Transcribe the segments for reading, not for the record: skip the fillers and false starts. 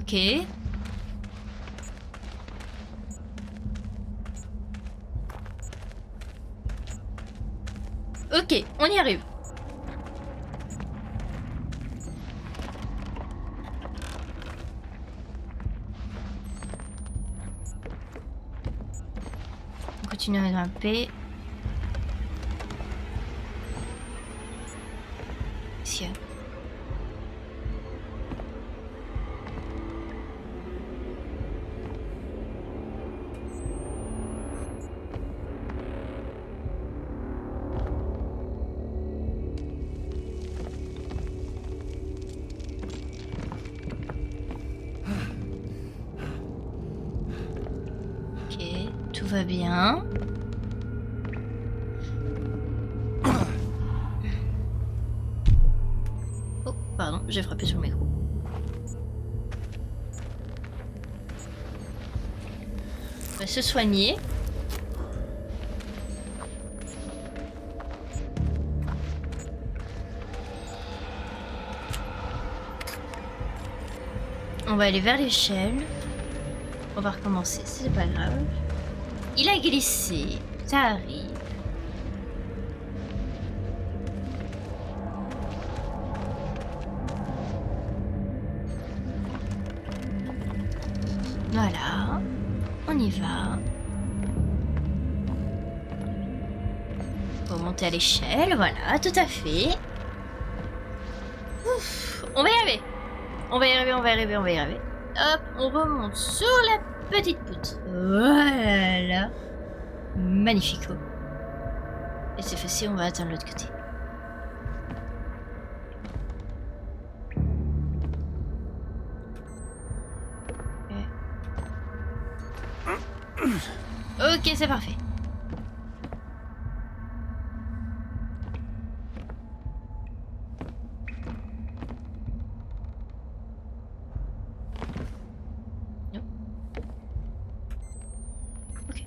Ok. Ok, on y arrive. On continue à grimper. Ici. Ok, tout va bien. Oh, pardon, j'ai frappé sur le micro. On va se soigner. On va aller vers l'échelle. On va recommencer, c'est pas grave. Il a glissé, ça arrive. Voilà, on y va. Faut monter à l'échelle, voilà, tout à fait. Ouf, on va y arriver. On va y arriver, on va y arriver, on va y arriver. Hop, on remonte sur la petite poutre. Voilà. Magnifique. Et c'est facile, on va atteindre l'autre côté. Ok, c'est parfait. Non. Ok.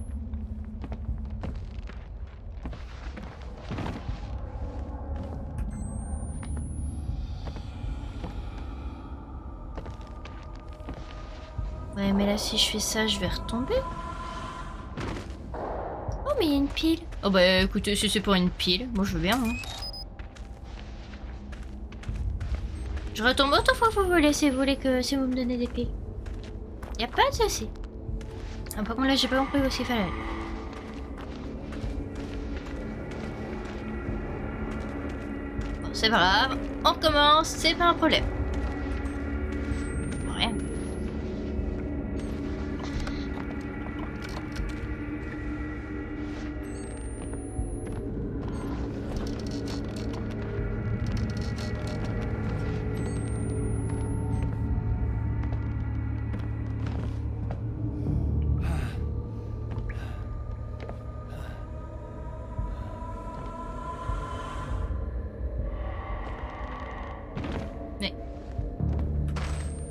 Ouais, mais là, si je fais ça, je vais retomber. Oh, mais il y a une pile. Oh, bah écoutez, si c'est pour une pile, moi je veux bien. Hein. Je retombe autant fois que vous voulez si vous voulez que si vous me donnez des piles. Y a pas de souci. Ah, par contre, là, j'ai pas compris où il fallait aller. Bon, c'est pas grave. On recommence, c'est pas un problème. Bon, rien.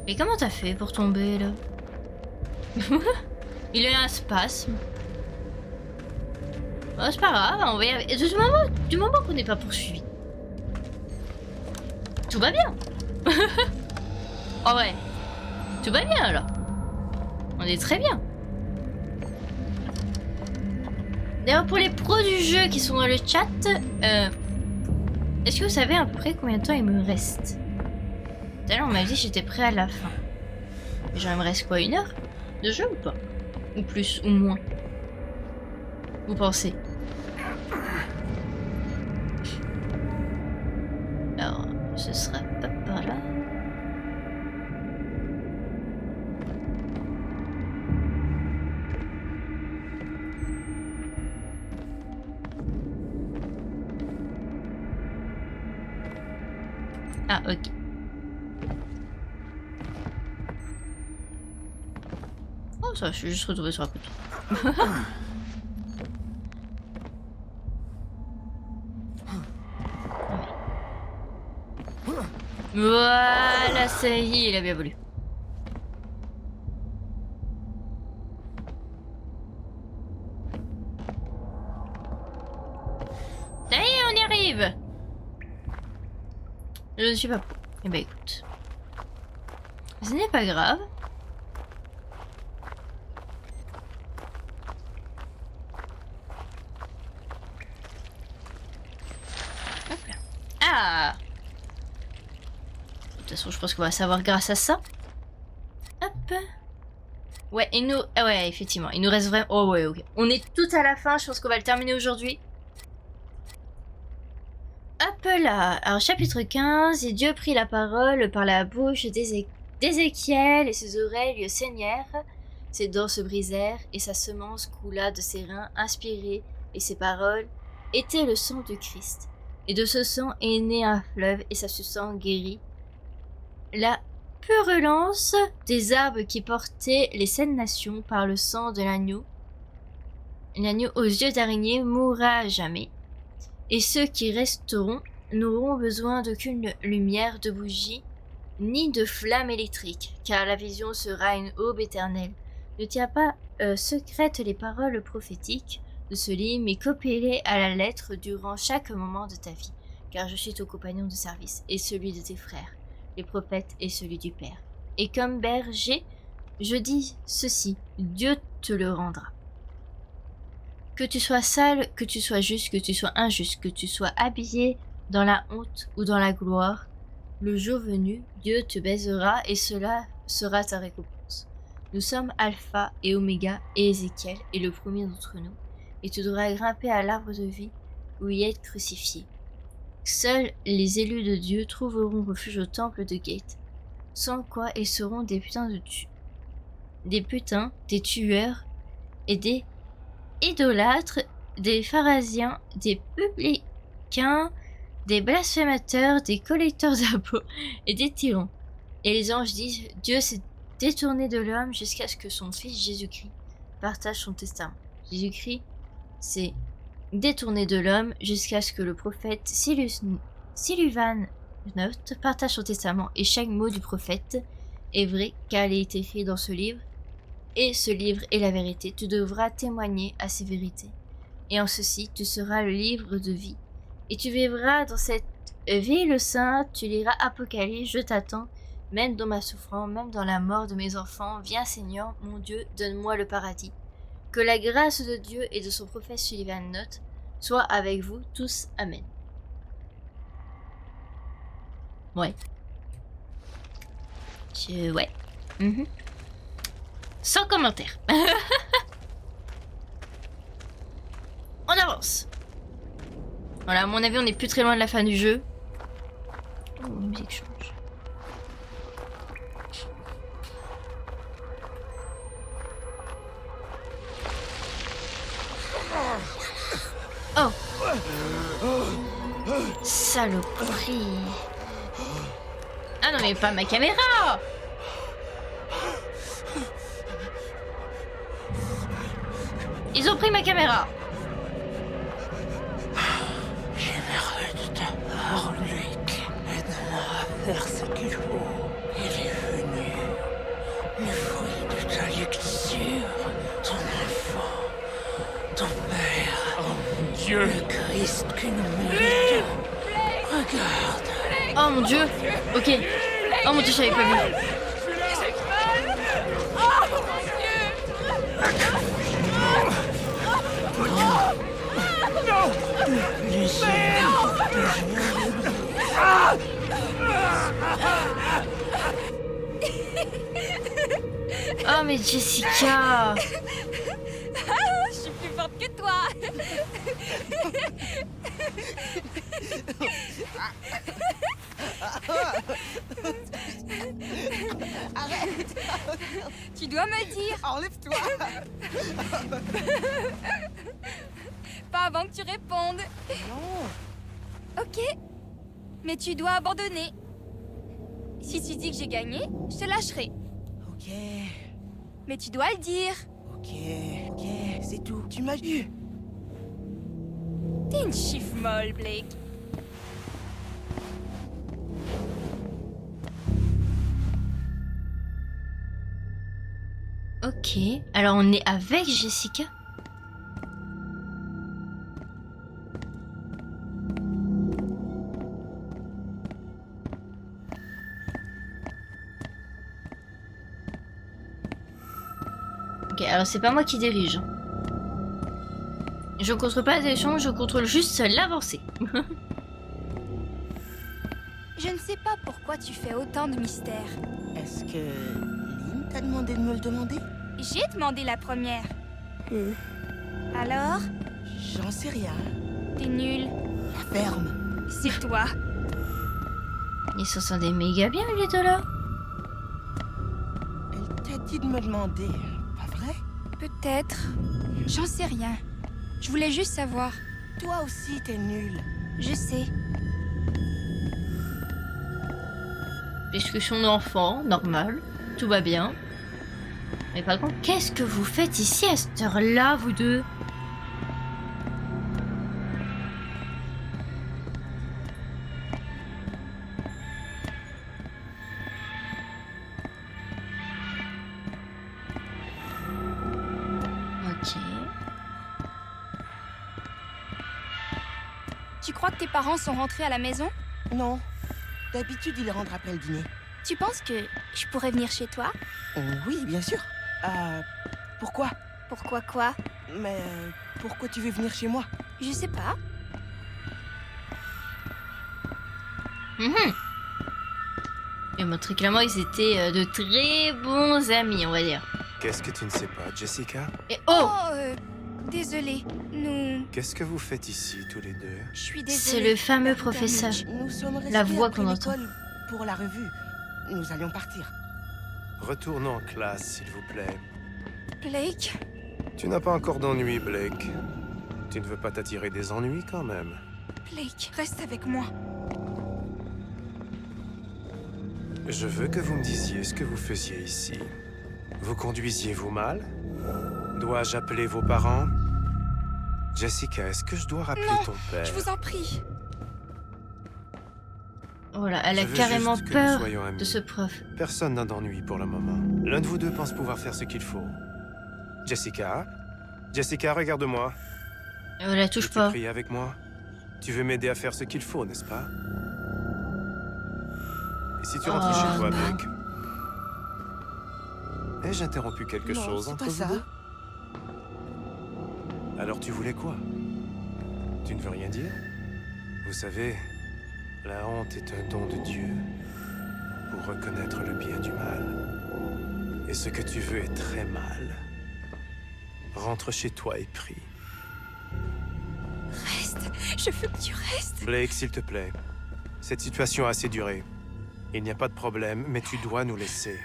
Mais comment t'as fait pour tomber là? Il a eu un spasme. Oh, c'est pas grave, on va y arriver. Du moment qu'on n'est pas poursuivi, tout va bien. Oh ouais, tout va bien là. On est très bien. D'ailleurs, pour les pros du jeu qui sont dans le chat, est-ce que vous savez à peu près combien de temps il me reste? Tout à l'heure, on m'a dit que j'étais prêt à la fin. Mais genre, il me reste quoi, 1 heure de jeu ou pas? Ou plus, ou moins? Vous pensez? Alors, ce sera pas par là. Ah, ok. Oh, ça, je suis juste retombée sur la poutre. Voilà, ça y est, il a bien voulu. Ça y est, on y arrive. Je ne suis pas... Eh ben écoute. Ce n'est pas grave. Ah! De toute façon, je pense qu'on va savoir grâce à ça. Hop. Ouais, et nous... Ah ouais, effectivement, il nous reste vraiment... Oh ouais, ok. On est tout à la fin, je pense qu'on va le terminer aujourd'hui. Hop là. Alors, chapitre 15. Et Dieu prit la parole par la bouche d'Ézéchiel, et ses oreilles lui saignèrent. Ses dents se brisèrent, et sa semence coula de ses reins inspirés, et ses paroles étaient le sang du Christ. Et de ce sang est né un fleuve, et sa substance guérit la purulence des arbres qui portaient les 7 nations par le sang de l'agneau. L'agneau aux yeux d'araignée mourra à jamais, et ceux qui resteront n'auront besoin d'aucune lumière de bougie, ni de flamme électrique, car la vision sera une aube éternelle. Ne tiens pas secrètes les paroles prophétiques de ce livre, mais copie-les à la lettre durant chaque moment de ta vie, car je suis ton compagnon de service, et celui de tes frères, les prophètes, et celui du Père. Et comme berger, je dis ceci, Dieu te le rendra. Que tu sois sale, que tu sois juste, que tu sois injuste, que tu sois habillé dans la honte ou dans la gloire, le jour venu, Dieu te baisera, et cela sera ta récompense. Nous sommes Alpha et Oméga, et Ézéchiel est le premier d'entre nous, et tu devras grimper à l'arbre de vie ou y être crucifié. Seuls les élus de Dieu trouveront refuge au temple de Gate, sans quoi ils seront des putains, des tueurs et des idolâtres, des pharisiens, des publicains, des blasphémateurs, des collecteurs d'impôts et des tyrans. Et les anges disent, Dieu s'est détourné de l'homme jusqu'à ce que son fils Jésus-Christ partage son testament. Jésus-Christ s'est détourné de l'homme jusqu'à ce que le prophète Sylvan note partage son testament, et chaque mot du prophète est vrai car il est écrit dans ce livre, et ce livre est la vérité. Tu devras témoigner à ces vérités, et en ceci tu seras le livre de vie, et tu vivras dans cette ville sainte. Tu liras Apocalypse. Je t'attends, même dans ma souffrance, même dans la mort de mes enfants. Viens Seigneur mon Dieu, donne-moi le paradis. Que la grâce de Dieu et de son prophète Sullivan Note soit avec vous tous. Amen. Ouais. Ouais. Sans commentaire. On avance. Voilà, à mon avis, on est plus très loin de la fin du jeu. Oh, la musique change. Oh. Saloperie. Ah non, mais pas ma caméra. Ils ont pris ma caméra. J'aimerais de ta part, Luc. Aide-moi à faire ce qu'il faut. Il est venu. Le fruit de ta lecture. Ton enfant. Ton père. Oh mon Dieu. Le Christ que nous méritons. Regarde. Oh mon Dieu. Ok. Oh mon Dieu, j'avais pas vu. Oh mais Jessica. Je suis plus forte que toi. Arrête! Tu dois me dire. Enlève-toi! Pas avant que tu répondes. Non! Ok. Mais tu dois abandonner. Si tu dis que j'ai gagné, je te lâcherai. Ok, Mais tu dois le dire. ok, c'est tout. Tu m'as eu! T'es une chiffre molle, Blake. Ok. Alors on est avec Jessica. Ok, alors c'est pas moi qui dirige. Je contrôle pas la direction, je contrôle juste l'avancée. Je ne sais pas pourquoi tu fais autant de mystères. Est-ce que Lynn t'a demandé de me le demander? J'ai demandé la première. Alors? J'en sais rien. T'es nul. La ferme. C'est toi. Ils se sentent méga bien, les deux là. Elle t'a dit de me demander, pas vrai? Peut-être. J'en sais rien. Je voulais juste savoir. Toi aussi, t'es nul. Je sais. Discussion d'enfant, normal. Tout va bien. Mais par contre, qu'est-ce que vous faites ici à cette heure-là, vous deux? Ok. Tu crois que tes parents sont rentrés à la maison? Non. D'habitude, ils rentrent après le dîner. Tu penses que je pourrais venir chez toi? Oui, bien sûr. Pourquoi? Pourquoi quoi? Mais pourquoi tu veux venir chez moi? Je sais pas. Et bon, très clairement, ils étaient de très bons amis, on va dire. Qu'est-ce que tu ne sais pas, Jessica? Et oh, Désolée. Nous... Qu'est-ce que vous faites ici, tous les deux? Je suis c'est désolée. le fameux professeur. Nous sommes restés La voix après qu'on entend. l'école pour la revue. Nous allions partir. Retournons en classe, s'il vous plaît. Blake? Tu n'as pas encore d'ennuis, Blake. Tu ne veux pas t'attirer des ennuis, quand même. Blake, reste avec moi. Je veux que vous me disiez ce que vous faisiez ici. Vous conduisiez-vous mal? Dois-je appeler vos parents? Jessica, est-ce que je dois rappeler Non, ton père? Je vous en prie. Voilà, elle a Je veux carrément juste que nous peur soyons amis. de ce prof. Personne n'a d'ennui pour le moment. L'un de vous deux pense pouvoir faire ce qu'il faut. Jessica? Jessica, regarde-moi. On la touche Veux-tu pas. prier avec moi? Tu veux m'aider à faire ce qu'il faut, n'est-ce pas? Et si tu rentrais Oh, chez toi, non. Blake? Ai-je interrompu quelque Non, chose c'est entre pas vous ça. deux? Alors tu voulais quoi? Tu ne veux rien dire? Vous savez, la honte est un don de Dieu pour reconnaître le bien du mal. Et ce que tu veux est très mal. Rentre chez toi et prie. Reste. Je veux que tu restes. Blake, s'il te plaît. Cette situation a assez duré. Il n'y a pas de problème, mais tu dois nous laisser.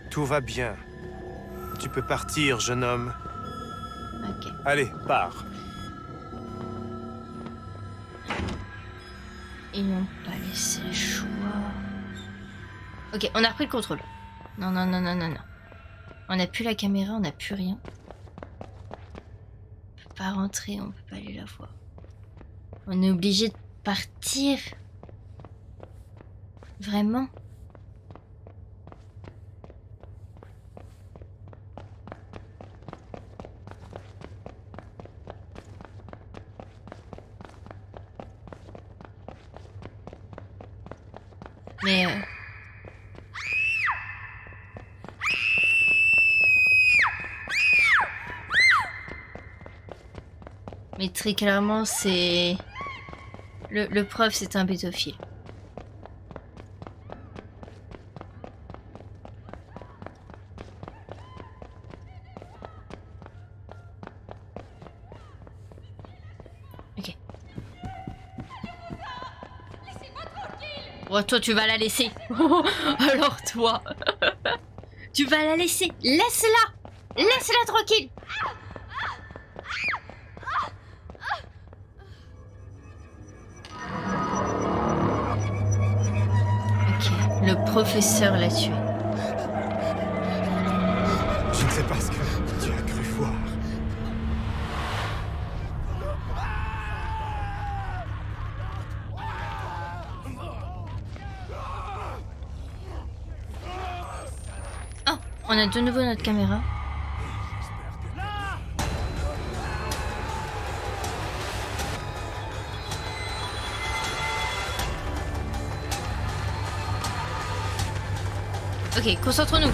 Tout va bien. Tu peux partir, jeune homme. Ok. Allez, pars. Ils n'ont pas laissé le choix. Ok, on a repris le contrôle. Non, non, non, non, non, non. On n'a plus la caméra, on n'a plus rien. On peut pas rentrer, on peut pas aller la voir. On est obligé de partir. Vraiment? Mais mais très clairement, c'est le prof, c'est un pédophile. Ok. Oh, toi, tu vas la laisser. Alors toi, tu vas la laisser. Laisse-la. Laisse-la tranquille. Ok, le professeur l'a tué. Je ne sais pas ce que tu as cru voir. Oh, on a de nouveau notre caméra. Ok, concentre-nous.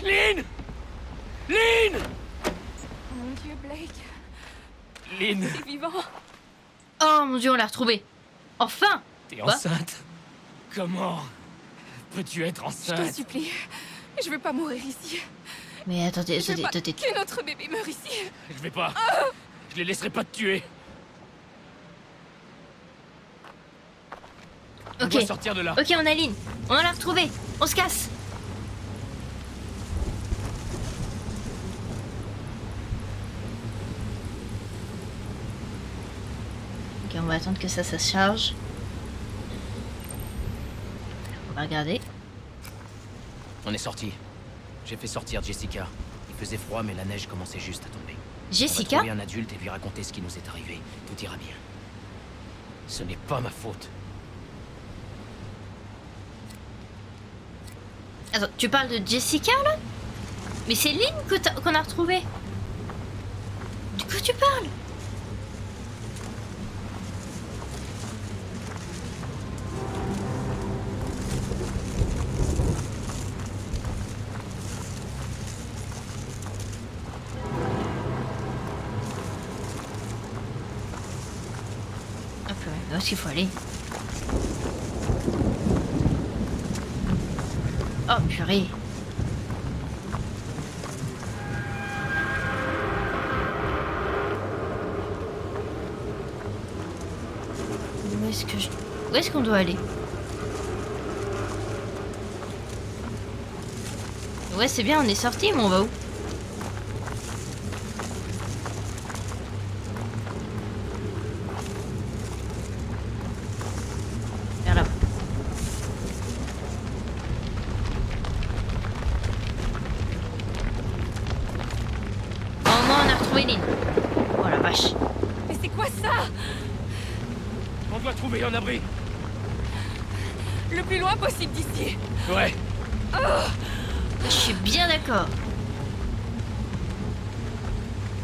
Lynn! Lynn! Oh mon Dieu, Blake, Lynn, t'es vivant. Oh mon dieu, on l'a retrouvé. Enfin. t'es Quoi? enceinte? Comment peux-tu être Je enceinte? t'en supplie, je veux pas mourir ici. Mais attendez, Je veux pas attendez. que notre bébé meure ici. Je vais pas. Je les laisserai pas te tuer. On Ok. doit sortir de là. Ok, on a Lynn. On l'a retrouvée. On se casse. Ok, on va attendre que ça se charge. On va regarder. On est sorti. J'ai fait sortir Jessica. Il faisait froid, mais la neige commençait juste à tomber. On va Jessica? trouver un adulte et lui raconter ce qui nous est arrivé. Tout ira bien. Ce n'est pas ma faute. Attends, tu parles de Jessica là? Mais c'est Lynn qu'on a retrouvée. De quoi tu parles? Ah purée, où est-ce qu'il faut aller? Oh purée. Où est-ce qu'on doit aller? Ouais, c'est bien, on est sorti, mais on va où? Vers là. Oh non, on a retrouvé Lynn. Oh la vache. Mais c'est quoi ça? On doit trouver un abri. Le plus loin possible d'ici. Ouais. Je suis bien d'accord.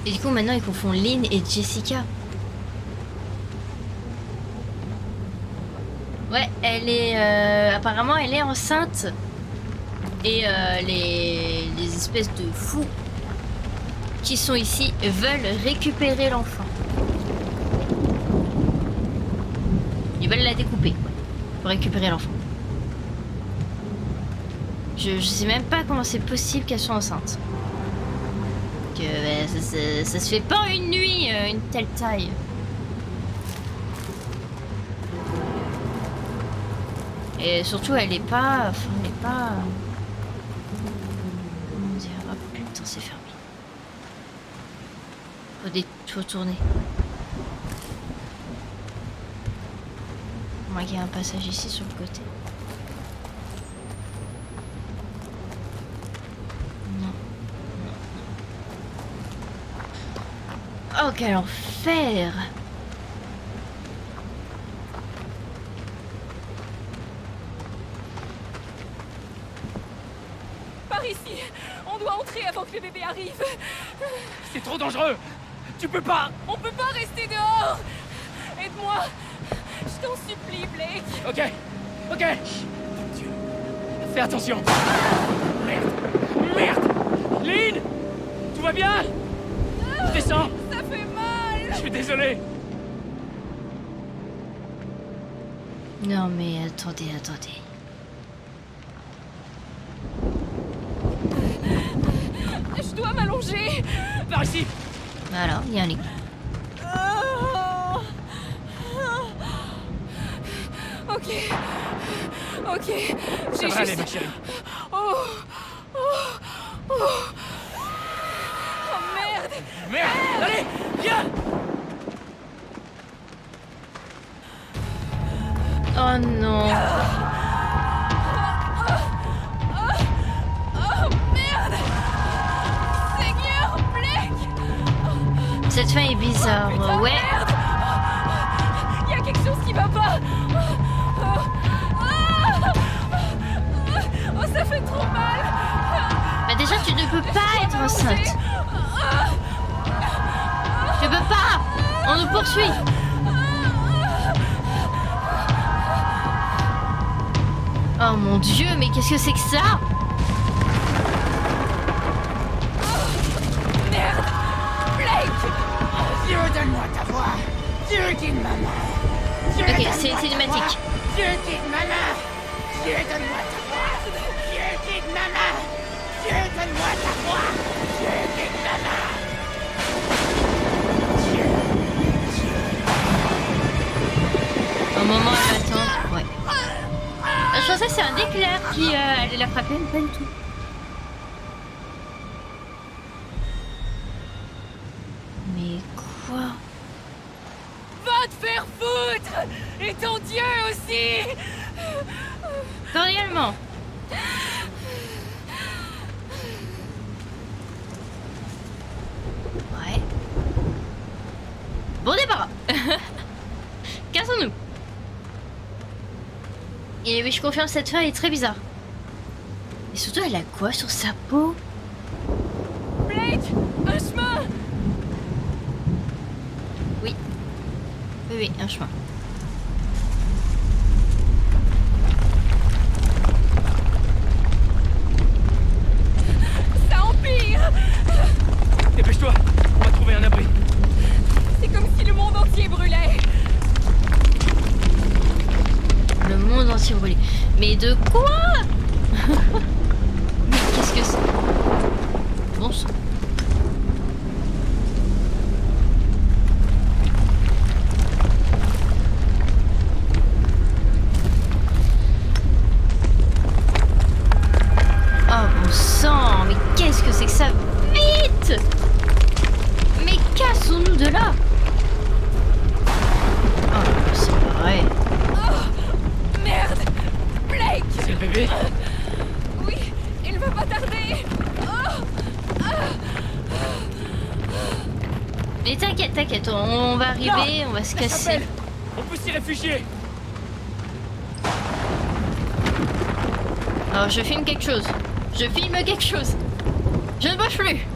Et du coup, maintenant, ils confondent Lynn et Jessica. Ouais, elle est... apparemment, elle est enceinte. Et les espèces de fous qui sont ici veulent récupérer l'enfant. Ils veulent la découper pour récupérer l'enfant. Je sais même pas comment c'est possible qu'elle soit enceinte. Que ça se fait pas en une nuit, une telle taille. Et surtout, elle est pas... Enfin, elle est pas... Comment dire? Oh putain, c'est fermé. Faut tourner. Moi, il y a un passage ici sur le côté. Non. Oh, quel enfer! Par ici. On doit entrer avant que le bébé arrive. C'est trop dangereux. Tu peux pas. On peut pas rester dehors. Aide-moi. Je t'en supplie, Blake. Ok. Ok. Dieu. Fais attention. Merde. Merde. Lynn. Tout va bien? Je descends. Ça fait mal. Je suis désolé. Non mais attendez. Je dois m'allonger. Par ici. Voilà, il y a un lit. Ok. Ok. Ça va aller, ma chérie. Oh. Oh merde. Merde. Allez, viens. Oh non. Oh merde. Seigneur, Blake. Cette fin est bizarre. Putain, Ouais. merde. Il y a quelque chose qui va pas. Oh, ça fait trop mal. Bah déjà, tu ne peux pas être enceinte. Tu peux pas. On nous poursuit. Oh mon dieu, mais qu'est-ce que c'est que ça? Dieu, quitte ma main! Dieu, donne-moi ta voix! Dieu, quitte ma main! Dieu, donne-moi ta voix! Dieu, quitte ma main! Au moment où elle attend, ouais. Je pensais que c'est un éclair qui allait la frapper, mais pas du tout. Mais quoi? Va te faire foutre! Et ton dieu aussi! Cordialement. Ouais. Bon débarras. Cassons-nous. Et oui, je confirme, cette femme est très bizarre. Et surtout, elle a quoi sur sa peau? Blake! Un chemin! Oui. Oui, oui, un chemin. Ça empire! Dépêche-toi, on va trouver un abri. C'est comme si le monde entier brûlait! Le monde entier brûlé. Mais de quoi? Mais qu'est-ce que c'est? Bon sang. Oh bon sang, mais qu'est-ce que c'est que ça? Vite! Mais cassons-nous de là! Oh, c'est pas vrai. Merde! Blake! C'est le bébé? Oui, il va pas tarder! Mais t'inquiète, t'inquiète, on va arriver, on va se casser. Chapelle, on peut s'y réfugier. Alors je filme quelque chose. Je filme quelque chose. Je ne bouge plus. Et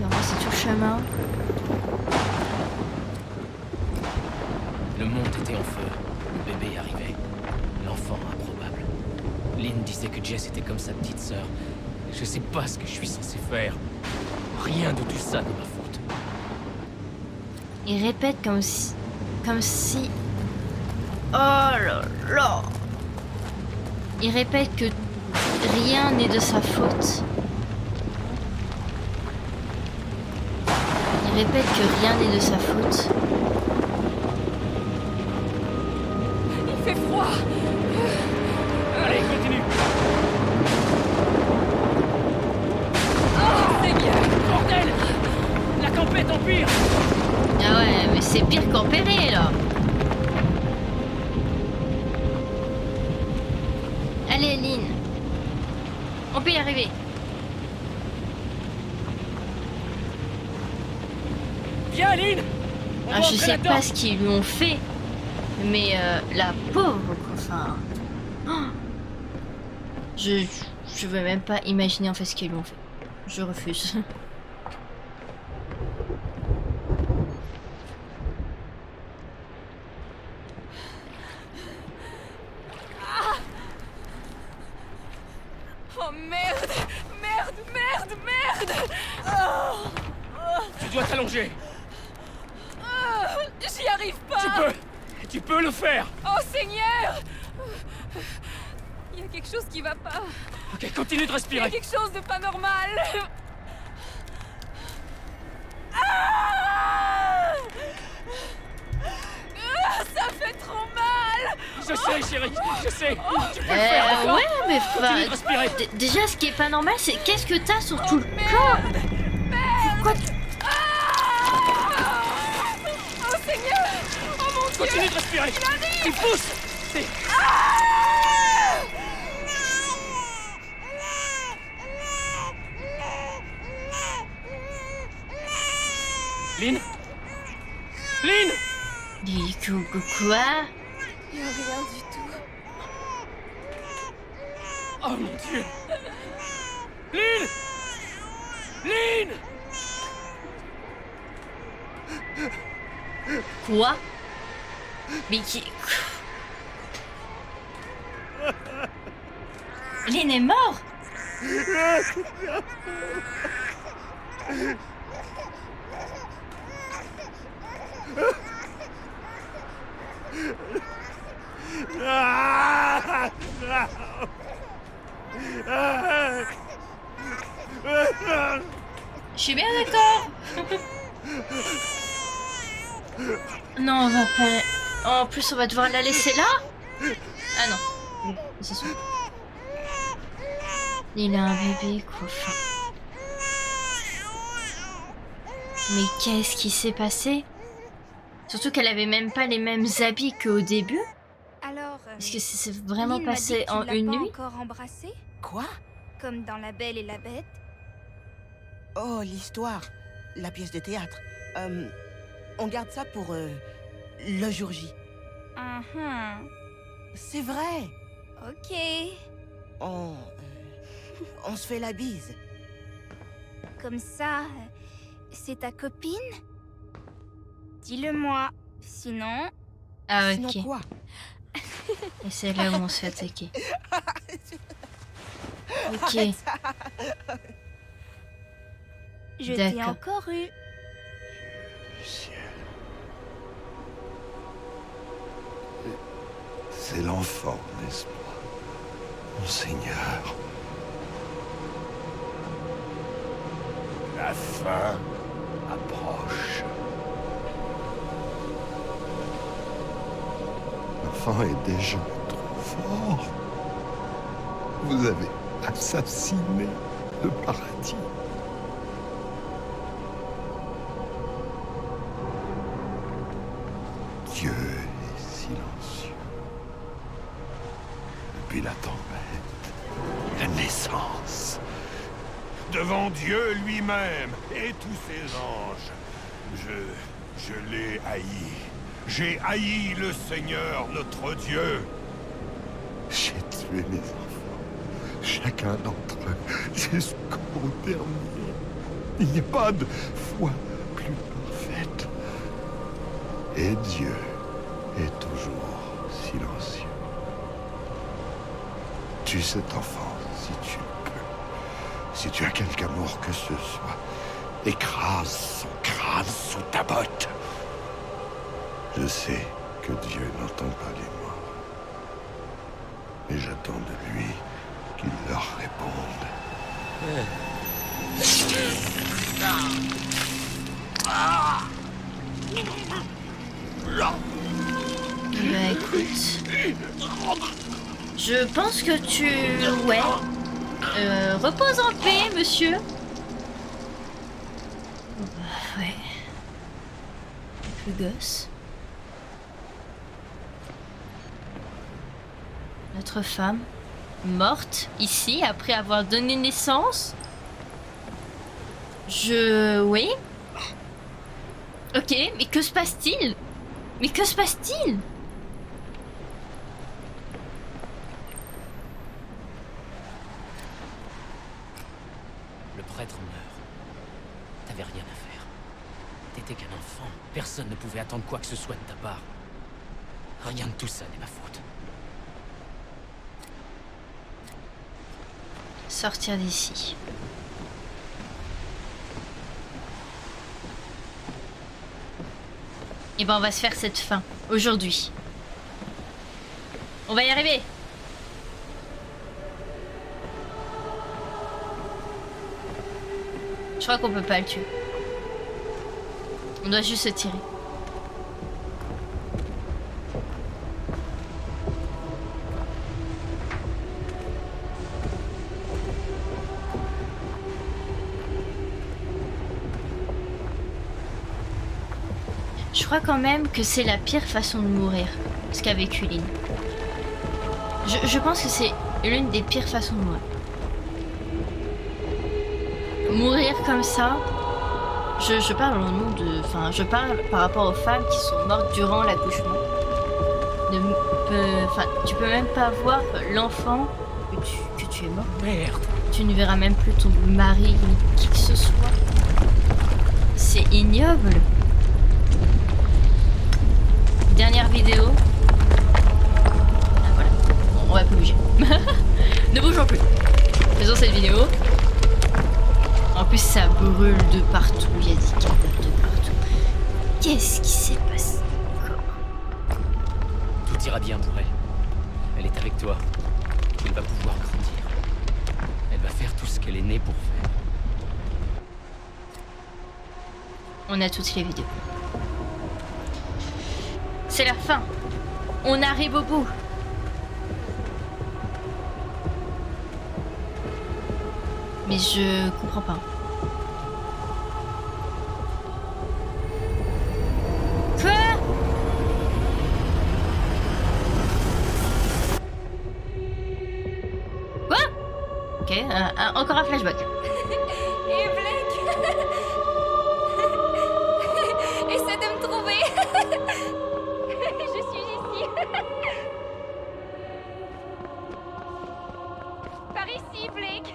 on va c'est tout le chemin. Le monde était en feu. Le bébé arrivait. L'enfant improbable. Lynn disait que Jess était comme sa petite sœur. Je sais pas ce que je suis censé faire. Rien de tout ça n'est ma faute. Il répète comme si... Oh là là. Il répète que rien n'est de sa faute. Il répète que rien n'est de sa faute. Il fait froid! Allez, continue. Oh, Seigneur! Bordel! La tempête empire. Ah ouais, mais c'est pire qu'empéré là. Allez, Lynn. On peut y arriver. Viens, Lynn. On va Je entrer sais là-dedans. pas ce qu'ils lui ont fait, mais la pauvre, quoi, enfin... Oh. Je veux même pas imaginer en fait ce qu'ils lui ont fait. Je refuse. Oh merde! Merde! Tu dois t'allonger. J'y arrive pas! Tu peux le faire. Oh Seigneur! Il y a quelque chose qui va pas. Ok, continue de Il y a respirer. quelque chose de pas normal. Ça fait trop mal! Je sais, chérie, je sais. Tu peux le faire, d'accord? Ouais, mais Continue de respirer. déjà ce qui est pas normal, c'est qu'est-ce que t'as sur tout le corps? Pourquoi Oh Seigneur! Oh mon Dieu! Continue de respirer. Tu pousses. Lynn? Lynn? Quoi? Il y a rien du tout. Oh mon Dieu! Lynn! Lynn! Quoi? Mais qui... Lynn est mort? Je suis bien d'accord. Non, on va pas... En plus, on va devoir la laisser là. Ah non. C'est son... Il a un bébé, quoi. Enfin... Mais qu'est-ce qui s'est passé? Surtout qu'elle avait même pas les mêmes habits qu'au début. Alors, Est-ce que c'est vraiment Lynn m'a dit passé que tu en l'as une pas nuit? encore embrassé, Quoi? comme dans La Belle et la Bête. Oh, l'histoire. La pièce de théâtre. On garde ça pour le jour J. C'est vrai. Ok. On se fait la bise. Comme ça, c'est ta copine? Dis-le-moi. Sinon, Ah Sinon ok. quoi? Et c'est là où on se fait attaquer. Ok. je t'ai D'accord. encore eu. Du ciel. C'est l'enfant, n'est-ce pas, mon Seigneur? La fin approche. L'enfant est déjà trop fort. Vous avez assassiné le paradis. Dieu est silencieux. Depuis la tempête, la naissance, devant Dieu lui-même et tous ses anges, je l'ai haï. J'ai haï le Seigneur, notre Dieu. J'ai tué mes enfants, chacun d'entre eux, jusqu'au dernier. Il n'y a pas de foi plus parfaite. Et Dieu est toujours silencieux. Tue cet enfant si tu le peux. Si tu as quelque amour que ce soit, écrase son crâne sous ta botte. Je sais que Dieu n'entend pas les morts. Mais j'attends de lui qu'il leur réponde. Bah écoute... Je pense que tu... Ouais. Repose en paix, monsieur. Ouais. Le gosse. Notre femme. Morte, ici, après avoir donné naissance. Oui. Ok, mais que se passe-t-il? Mais que se passe-t-il? Le prêtre meurt. T'avais rien à faire. T'étais qu'un enfant. Personne ne pouvait attendre quoi que ce soit de ta part. Rien de tout ça n'est ma faute. Sortir d'ici. Et ben on va se faire cette fin aujourd'hui. On va y arriver. Je crois qu'on peut pas le tuer. On doit juste se tirer. Je crois quand même que c'est la pire façon de mourir, ce qu'a vécu Lynn. Je pense que c'est l'une des pires façons de mourir. Mourir comme ça, je parle au nom de... Enfin, je parle par rapport aux femmes qui sont mortes durant l'accouchement. Enfin, tu peux même pas voir l'enfant que tu es mort. Merde! Tu ne verras même plus ton mari ni qui que ce soit. C'est ignoble. Dernière vidéo. Ah, voilà. Bon, on va pas bouger. Ne bougeons plus. Faisons cette vidéo. En plus, ça brûle de partout. Il y a des cadavres de partout. Qu'est-ce qui s'est passé? Tout ira bien pour elle. Avec toi, elle va pouvoir grandir. Elle va faire tout ce qu'elle est née pour faire. On a toutes les vidéos. C'est la fin. On arrive au bout. Mais je comprends pas. Quoi? Quoi? Ok, encore un flashback. Et Blake essaie de me trouver. Je suis ici. Par ici, Blake.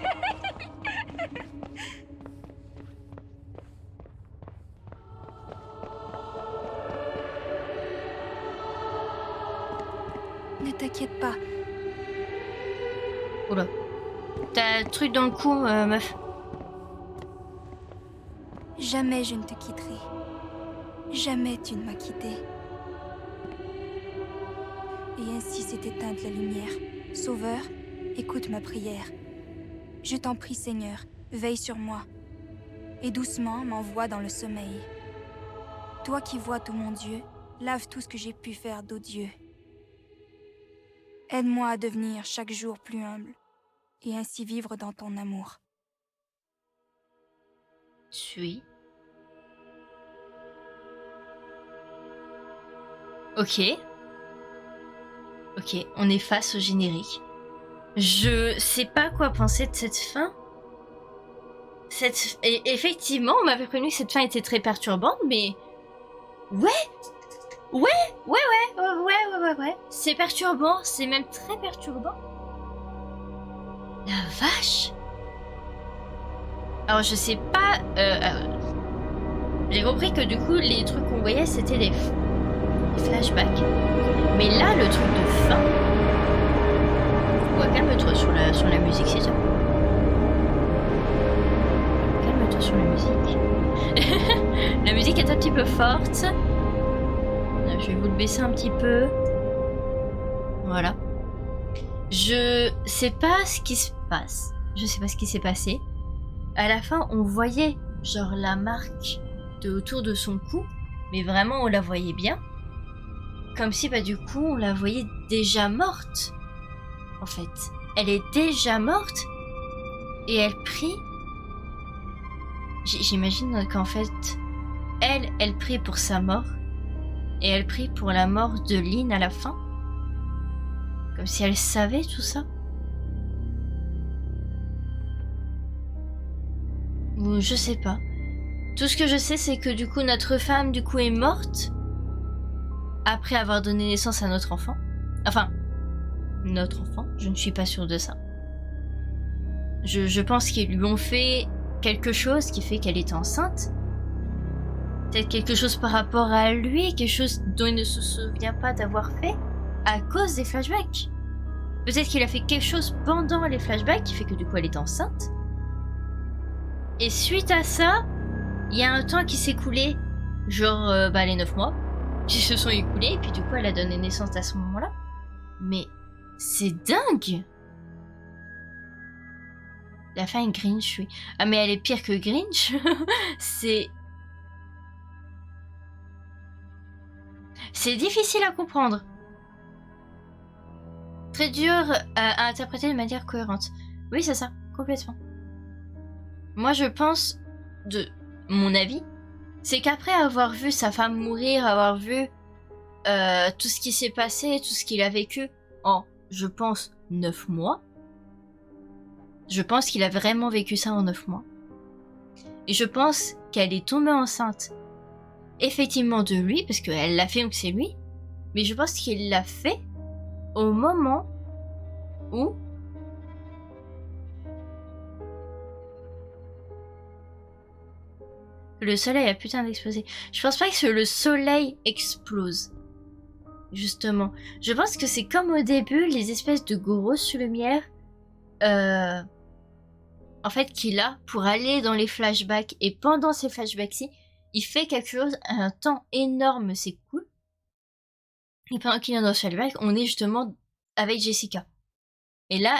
Ne t'inquiète pas. Oula. T'as un truc dans le cou, meuf. Jamais je ne te quitterai. Jamais tu ne m'as quitté. Et ainsi s'est éteinte la lumière. Sauveur, écoute ma prière. Je t'en prie, Seigneur, veille sur moi. Et doucement m'envoie dans le sommeil. Toi qui vois tout mon Dieu, lave tout ce que j'ai pu faire d'odieux. Aide-moi à devenir chaque jour plus humble. Et ainsi vivre dans ton amour. Suis. Ok. Ok, on est face au générique. Je sais pas quoi penser de cette fin. Et effectivement, on m'avait prévenu que cette fin était très perturbante, mais... Ouais. C'est perturbant, c'est même très perturbant. La vache. Alors je sais pas... J'ai compris que du coup, les trucs qu'on voyait, c'était des flashbacks. Mais là, le truc de fin... Ouais, calme-toi sur la musique, c'est ça. Calme-toi sur la musique. La musique est un petit peu forte. Je vais vous le baisser un petit peu. Voilà. Je sais pas ce qui se passe. Je sais pas ce qui s'est passé. À la fin, on voyait genre la marque autour de son cou. Mais vraiment, on la voyait bien. Comme si, bah du coup, on la voyait déjà morte. En fait. Elle est déjà morte. Et elle prie. J'imagine qu'en fait, elle prie pour sa mort. Et elle prie pour la mort de Lynn à la fin. Comme si elle savait tout ça. Ou je sais pas. Tout ce que je sais, c'est que du coup, notre femme, du coup, est morte. Après avoir donné naissance à notre enfant. Enfin, notre enfant, je ne suis pas sûre de ça. Je pense qu'ils lui ont fait quelque chose qui fait qu'elle est enceinte. Peut-être quelque chose par rapport à lui, quelque chose dont il ne se souvient pas d'avoir fait à cause des flashbacks. Peut-être qu'il a fait quelque chose pendant les flashbacks qui fait que du coup elle est enceinte. Et suite à ça, il y a un temps qui s'est écoulé, genre les 9 mois, qui se sont écoulés, et puis du coup elle a donné naissance à ce moment-là. Mais c'est dingue! La fin est Grinch, oui. Ah mais elle est pire que Grinch. C'est difficile à comprendre. Très dur à interpréter de manière cohérente. Oui, c'est ça, complètement. Moi, je pense, de mon avis, c'est qu'après avoir vu sa femme mourir, avoir vu tout ce qui s'est passé, tout ce qu'il a vécu en, je pense, 9 mois, je pense qu'il a vraiment vécu ça en 9 mois. Et je pense qu'elle est tombée enceinte effectivement de lui, parce qu'elle l'a fait donc c'est lui, mais je pense qu'il l'a fait au moment où le soleil a putain d'exploser. Je pense pas que le soleil explose. Justement. Je pense que c'est comme au début, les espèces de grosses lumières en fait qu'il a pour aller dans les flashbacks. Et pendant ces flashbacks-ci, il fait quelque chose à un temps énorme, c'est cool. Et pendant qu'il est dans le flashback, on est justement avec Jessica. Et là,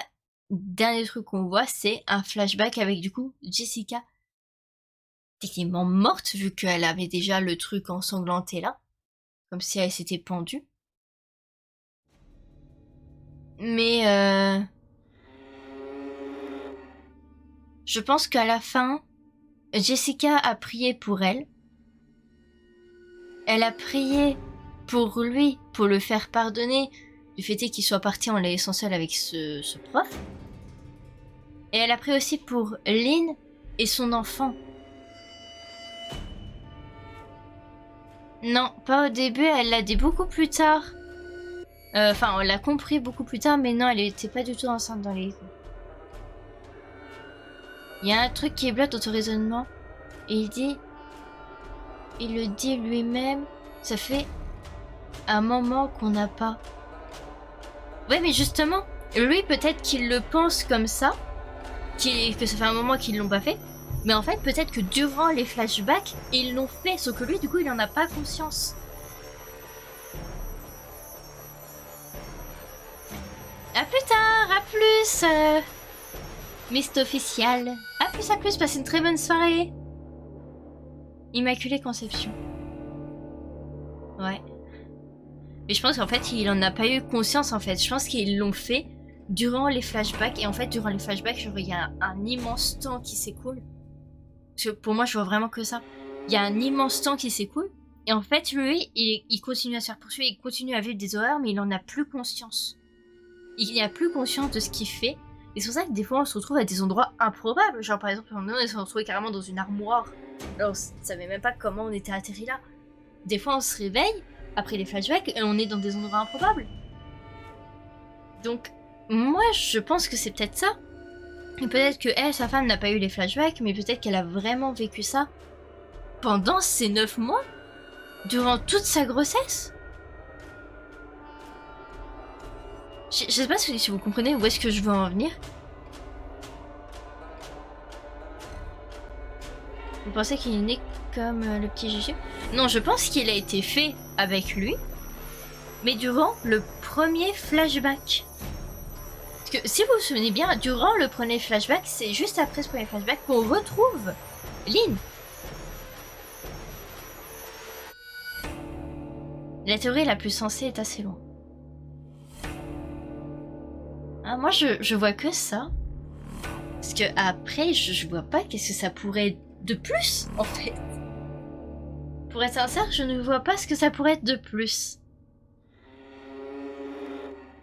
dernier truc qu'on voit, c'est un flashback avec du coup Jessica techniquement morte vu qu'elle avait déjà le truc ensanglanté là, comme si elle s'était pendue. Mais je pense qu'à la fin, Jessica a prié pour elle. Elle a prié pour lui, pour le faire pardonner du fait qu'il soit parti en la laissant seul avec ce prof. Et elle a prié aussi pour Lynn et son enfant. Non, pas au début, elle l'a dit beaucoup plus tard. Enfin, on l'a compris beaucoup plus tard, mais non, elle était pas du tout enceinte dans les... Il y a un truc qui bloque dans ton raisonnement. Et il le dit lui-même, ça fait un moment qu'on n'a pas. Ouais, mais justement, lui peut-être qu'il le pense comme ça, que ça fait un moment qu'ils l'ont pas fait, mais en fait peut-être que durant les flashbacks, ils l'ont fait, sauf que lui du coup il en a pas conscience. À plus tard, à plus Mist official. À plus, passez une très bonne soirée. Immaculée Conception. Ouais. Mais je pense qu'en fait, il en a pas eu conscience en fait. Je pense qu'ils l'ont fait durant les flashbacks. Et en fait, durant les flashbacks, genre, il y a un immense temps qui s'écoule. Parce que pour moi, je vois vraiment que ça. Il y a un immense temps qui s'écoule. Et en fait, lui, il continue à se faire poursuivre, il continue à vivre des horreurs, mais il en a plus conscience. Il n'a plus conscience de ce qu'il fait. Et c'est pour ça que des fois, on se retrouve à des endroits improbables. Genre, par exemple, on s'est retrouvé carrément dans une armoire. Alors, on savait même pas comment on était atterri là. Des fois, on se réveille après les flashbacks et on est dans des endroits improbables. Donc, moi, je pense que c'est peut-être ça. Et peut-être que elle, sa femme, n'a pas eu les flashbacks, mais peut-être qu'elle a vraiment vécu ça pendant ces 9 mois, durant toute sa grossesse. Je sais pas si vous comprenez où est-ce que je veux en venir. Vous pensez qu'il est né comme le petit Jésus? Non, je pense qu'il a été fait avec lui, mais durant le premier flashback. Parce que si vous vous souvenez bien, durant le premier flashback, c'est juste après ce premier flashback qu'on retrouve Lynn. La théorie la plus sensée est assez loin. Ah, moi, je vois que ça. Parce que après, je vois pas qu'est-ce que ça pourrait être de plus, en fait. Pour être sincère, je ne vois pas ce que ça pourrait être de plus.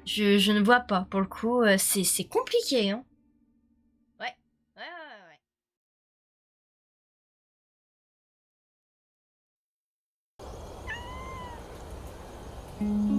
Je ne vois pas. Pour le coup, c'est compliqué, hein. Ouais. Ouais.